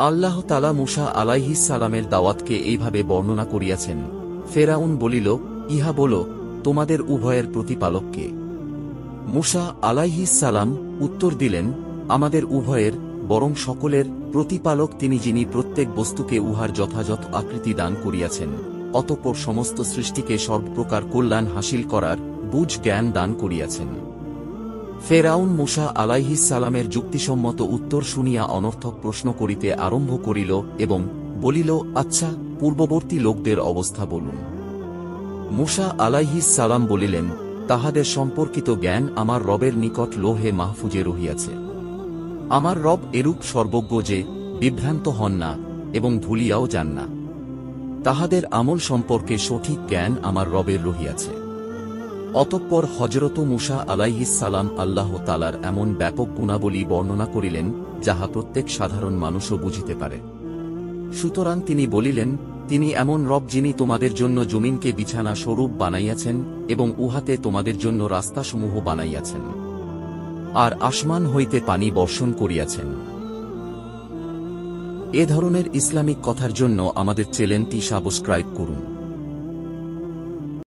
আল্লাহ তাআলা মূসা আলাইহিস সালামের দাওয়াতকে এইভাবে বর্ণনা করিয়াছেন। ফেরাউন বলিল, ইহা বলো, তোমাদের উভয়ের প্রতিপালক কে? মূসা আলাইহিস সালাম উত্তর দিলেন, আমাদের উভয়ের, বরং সকলের প্রতিপালক তিনি, যিনি প্রত্যেক বস্তুকে উহার যথাযথ আকৃতি দান করিয়াছেন, অতঃপর সমস্ত সৃষ্টিকে সর্বপ্রকার কল্যাণ হাসিল করার বুঝ জ্ঞান দান করিয়াছেন। ফেরাউন মূসা আলাইহিস সালামের যুক্তিসম্মত উত্তর শুনিয়া অনর্থক প্রশ্ন করিতে আরম্ভ করিল এবং বলিল, আচ্ছা, পূর্ববর্তী লোকদের অবস্থা বলুন। মূসা আলাইহিস সালাম বলিলেন, তাহাদের সম্পর্কিত জ্ঞান আমার রবের নিকট লোহে মাহফুজে রহিয়াছে। আমার রব এরূপ সর্বজ্ঞ যে বিভ্রান্ত হন না এবং ভুলিয়াও যান না। তাহাদের আমল সম্পর্কে সঠিক জ্ঞান আমার রবের রহিয়াছে। অতঃপর হযরত মূসা আলাইহিস সালাম আল্লাহ তাআলার এমন ব্যাপক গুণাবলী বর্ণনা করিলেন, যাহা প্রত্যেক সাধারণ মানুষও বুঝিতে পারে। সুতরাং তিনি বলিলেন, তিনি এমন রব যিনি তোমাদের জন্য জমিনকে বিছানা স্বরূপ বানাইয়াছেন এবং উহাতে তোমাদের জন্য রাস্তাসমূহ বানাইয়াছেন, আর আসমান হইতে পানি বর্ষণ করিয়াছেন। এ ধরনের ইসলামিক কথার জন্য আমাদের চ্যানেলটি সাবস্ক্রাইব করুন।